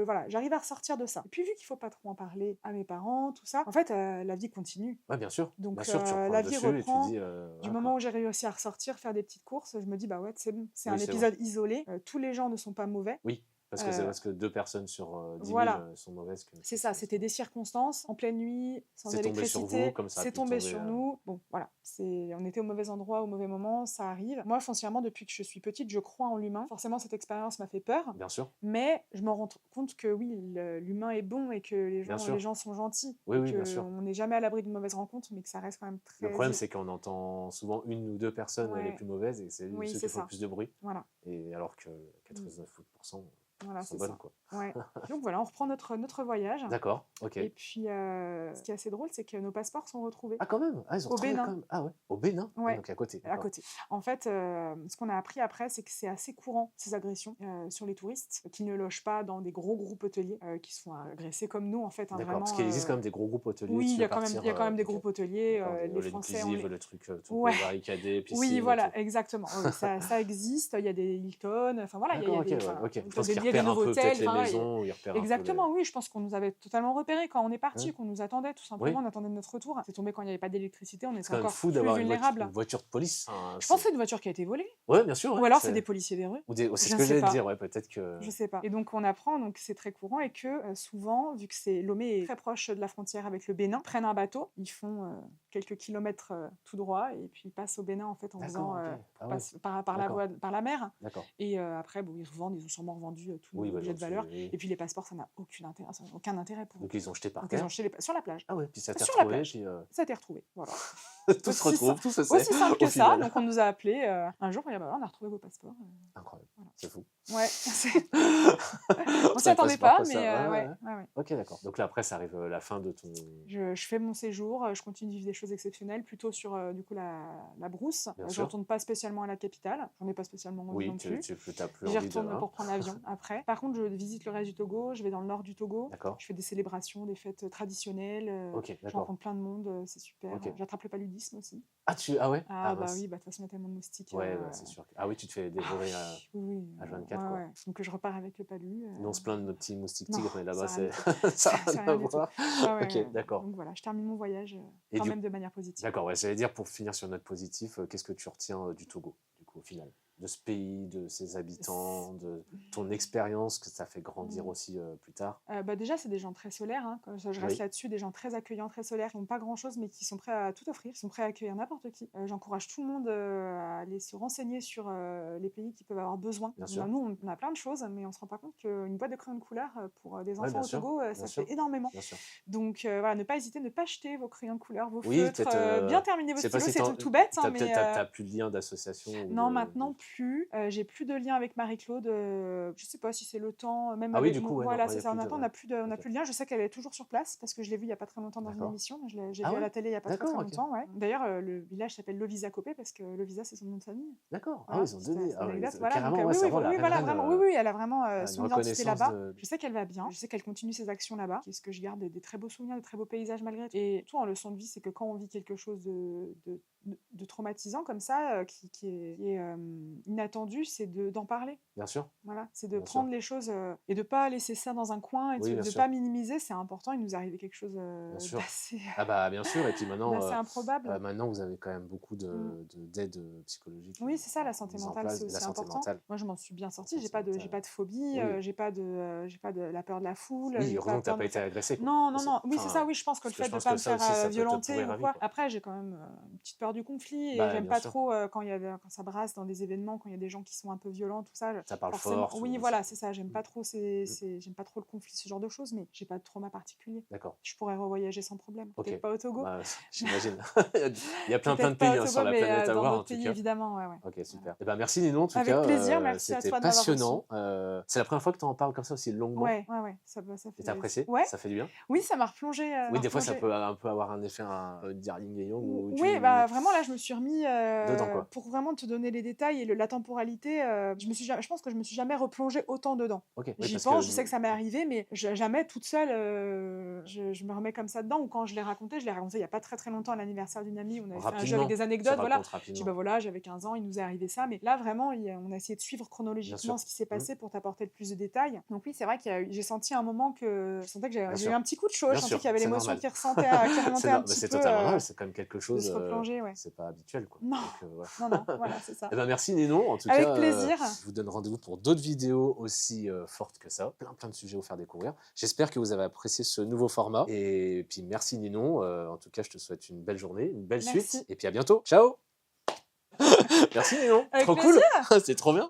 voilà, j'arrive à ressortir de ça. Et puis vu qu'il faut pas trop en parler à mes parents, tout ça, en fait, la vie continue. Ouais, bien sûr. Donc bien sûr, tu la vie reprend. Et tu dis, du moment où j'ai réussi à ressortir, faire des petites courses, je me dis bah ouais, c'est bon, c'est un épisode isolé. Tous les gens ne sont pas mauvais. Oui. Parce que c'est parce que 2 personnes sur 10 000 sont mauvaises. C'est ça, c'était des circonstances, en pleine nuit, sans électricité, c'est tombé sur nous. Bon, voilà, on était au mauvais endroit, au mauvais moment, ça arrive. Moi, foncièrement, depuis que je suis petite, je crois en l'humain. Forcément, cette expérience m'a fait peur. Bien sûr. Mais je me rends compte que oui, l'humain est bon et que les gens sont gentils. Oui, bien sûr. On n'est jamais à l'abri d'une mauvaise rencontre, mais que ça reste quand même très... Le problème, c'est qu'on entend souvent 1 ou 2 personnes les plus mauvaises et c'est ceux qui font le plus de bruit. Voilà. Et alors que 99%... Voilà, c'est bonnes, ça. quoi. Ouais. Donc voilà, on reprend notre voyage. D'accord, ok. Et puis, ce qui est assez drôle, c'est que nos passeports sont retrouvés. Ah, quand même. Ah, ils ont Au retrouvé Bénin. quand même. Ah ouais, au Bénin. Ouais. Donc à côté. À côté. En fait, ce qu'on a appris après, c'est que c'est assez courant, ces agressions sur les touristes, qui ne logent pas dans des gros groupes hôteliers, qui se font agresser comme nous, en fait. Hein, D'accord, parce vraiment, qu'il existe quand même des gros groupes hôteliers. oui, Tu il y veux a quand même, partir, il y a quand même des ok. groupes hôteliers. D'accord, Les all Français, on inclusive, les... le truc tout Ouais. barricadé, piscine Oui, et voilà, tout. exactement. Oui, ça existe. Il y a des Hilton. Enfin voilà, il y D'accord, a ok, des, ouais, enfin, ok. Je des pense qu'ils des repèrent un peu Novotel. peut-être les Enfin, voilà, maisons, ils repèrent un peu les... exactement, oui. Je pense qu'on nous avait totalement repérés quand on est parti, Hein? qu'on nous attendait tout simplement. Oui. On attendait notre retour. C'est tombé quand il n'y avait pas d'électricité. On C'est était quand même encore fou plus d'avoir une vulnérables. voiture de police. Hein, Je pense que c'est une voiture qui a été volée. ouais, bien sûr. Ou Ouais, alors c'est des policiers véreux. c'est Je ce que sais j'allais te pas. dire, ouais, peut-être que... Je sais pas. Et donc on apprend, donc c'est très courant, et que souvent, vu que Lomé est très proche de la frontière avec le Bénin, prennent un bateau, ils font quelques kilomètres tout droit, et puis ils passent au Bénin en fait en faisant D'accord, ok. Ah ouais. par la D'accord. voie, par la mer. D'accord. Et après, bon, ils revendent, ils ont sûrement revendu tous Oui, les bah, objets de valeur. oui. Et puis les passeports, ça n'a aucun intérêt pour eux. Donc ils ont jeté par Donc ils terre. ont jeté sur la plage. Ah ouais, puis ça t'est Sur la retrouvé, plage. puis Ça a été retrouvé, voilà. tout se retrouve, tout se sait. Aussi simple que au ça. final. Donc on nous a appelés un jour, et on a retrouvé vos passeports. Incroyable, Voilà. c'est fou. Ouais, on s'y attendait pas, mais ouais. Ok, d'accord. Donc là, après, ça arrive la fin de ton... Je fais mon séjour, je continue de vivre des choses exceptionnelles, plutôt sur du coup la brousse. Bien Je sûr. retourne pas spécialement à la capitale, j'en ai pas spécialement envie non plus. tu n'as plus J'y envie de... retourne pour prendre l'avion après. Par contre, je visite le reste du Togo, je vais dans le nord du Togo. D'accord. Je fais des célébrations, des fêtes traditionnelles. Ok, Je d'accord. rencontre plein de monde, c'est super. Ok. J'attrape le paludisme aussi. Ah ouais? Ah bah mince. oui, bah, de toute façon, il y a tellement de moustiques. Ouais, c'est sûr. Ah oui, tu te fais dévorer à... Oui, H24, ouais, quoi. ouais. Donc je repars avec le palu. Nous, on se plaint de nos petits moustiques non, tigres, mais là-bas, ça ça a n'a rien rien à du tout. voir. Ah ouais, Ok, d'accord. Donc voilà, je termine mon voyage Et quand du- même de manière positive. D'accord, ouais, j'allais dire, pour finir sur une note positive, qu'est-ce que tu retiens du Togo, du coup, au final? De ce pays, de ses habitants, de ton expérience, que ça fait grandir aussi plus tard? Bah déjà, c'est des gens très solaires, hein, comme ça, je reste Oui. là-dessus, des gens très accueillants, très solaires, qui n'ont pas grand-chose, mais qui sont prêts à tout offrir, qui sont prêts à accueillir n'importe qui. J'encourage tout le monde à aller se renseigner sur les pays qui peuvent avoir besoin. Bien sûr. Nous, on a plein de choses, mais on ne se rend pas compte qu'une boîte de crayons de couleur pour des Ouais, enfants bien au sûr, Togo, bien ça sûr. fait énormément. Bien sûr. Donc voilà, ne pas hésiter, ne pas jeter vos crayons de couleur, vos Oui, feutres, peut-être, bien terminer vos je sais pas stylos, si c'est tout bête, hein, t'as mais... peut-être t'as plus de lien d'association ou Non, de... maintenant plus. J'ai plus de lien avec Marie-Claude. Je sais pas si c'est le temps, même Ah oui, avec du coup, ouais, voilà, non, c'est y a ça. plus de... Maintenant, on n'a plus de, on n'a Ok. plus de lien. Je sais qu'elle est toujours sur place parce que je l'ai vue il y a pas très longtemps dans une D'accord. émission. J'ai Ah vu à ouais? la télé il y a pas très D'accord, ok. longtemps. Ouais. D'ailleurs, le village s'appelle Lovisa Copé parce que Lovisa, c'est son nom de famille. D'accord. Ah Voilà, oui, ils ont donné. c'est Ah oui, anecdote, voilà. carrément, Donc, ouais, oui, c'est oui, vraiment la oui, voilà, reine, vraiment. Oui, oui, elle a vraiment une son identité reconnaissance là-bas. de... Je sais qu'elle va bien. Je sais qu'elle continue ses actions là-bas. Qu'est-ce que je garde des très beaux souvenirs, des très beaux paysages malgré tout. Et tout en leçon de vie, c'est que quand on vit quelque chose de traumatisant comme ça, qui est inattendu, c'est d'en parler. Bien sûr. Voilà, c'est de Bien prendre sûr. les choses et de pas laisser ça dans un coin et Oui, de bien ne sûr. pas minimiser. C'est important. Il nous est arrivé quelque chose Bien sûr. d'assez Ah bah bien sûr, et puis maintenant, improbable. maintenant vous avez quand même beaucoup d'aide psychologique. Oui, c'est ça, la santé mise en mentale, place, c'est la aussi santé important. mentale. Moi, je m'en suis bien sortie. Santé J'ai pas de mentale. phobie, Oui. j'ai pas de la peur de la foule. Oui, j'ai heureusement que peur t'as pas de été agressé. Quoi. Non, non, Aussi. non. Oui, c'est Enfin, ça. Oui, je pense que le parce que fait je de pense pas que me ça faire aussi, ça peut te violenter pourrir ou la vie, quoi. quoi. Après, j'ai quand même une petite peur du conflit et Bah, j'aime bien pas sûr. trop quand ça brasse dans des événements, quand il y a des gens qui sont un peu violents, tout ça. Ça parle Forcément. fort. Oui, tout voilà, ça. c'est ça. J'aime pas trop j'aime pas trop le conflit, ce genre de choses, mais j'ai pas de trauma particulier. D'accord. Je pourrais revoyager sans problème. Ok. Peut-être pas au Togo. Bah, j'imagine. Il y a plein de Peut-être pays pas au sur Togo, la mais planète à dans voir en d'autres tout pays, cas. évidemment. Ouais. Ok, super. Et ben merci Ninon en tout Avec cas. plaisir, merci à c'était toi de m'avoir passionnant. C'est la première fois que tu en parles comme ça aussi longuement. Ouais. Ça fait. Et t'as apprécié? Ouais. Ça fait du bien? Oui, ça m'a replongé. Oui, des fois ça peut un peu avoir un effet Darling et Young où Oui, bah vraiment là, je me suis remis dedans, quoi. pour vraiment te donner les détails et la temporalité. Je pense que je me suis jamais replongée autant dedans. Ok. Oui, J'y parce pense, que... je sais que ça m'est arrivé, mais jamais toute seule, je me remets comme ça dedans. Ou quand je l'ai raconté il y a pas très très longtemps à l'anniversaire d'une amie, on avait fait un jeu avec des anecdotes. Voilà. Je dis bah voilà, j'avais 15 ans, il nous est arrivé ça, mais là vraiment, on a essayé de suivre chronologiquement ce qui s'est passé pour t'apporter le plus de détails. Donc oui, c'est vrai que j'ai senti un moment que je sentais que j'ai eu un petit coup de chaud, je sentais qu'il y avait l'émotion qui remontait un petit c'est peu. totalement normal, c'est quand même quelque chose. De se replonger, ouais. C'est pas habituel, quoi. Non. Donc, ouais. Non, voilà, c'est ça. Eh ben merci Ninon, en tout Avec cas. plaisir. Je vous donne rendez-vous pour d'autres vidéos aussi fortes que ça. Plein de sujets à vous faire découvrir. J'espère que vous avez apprécié ce nouveau format. Et puis merci Ninon. En tout cas, je te souhaite une belle journée, une belle suite. Et puis à bientôt. Ciao. Merci Ninon. Avec trop plaisir. Cool. C'est trop bien.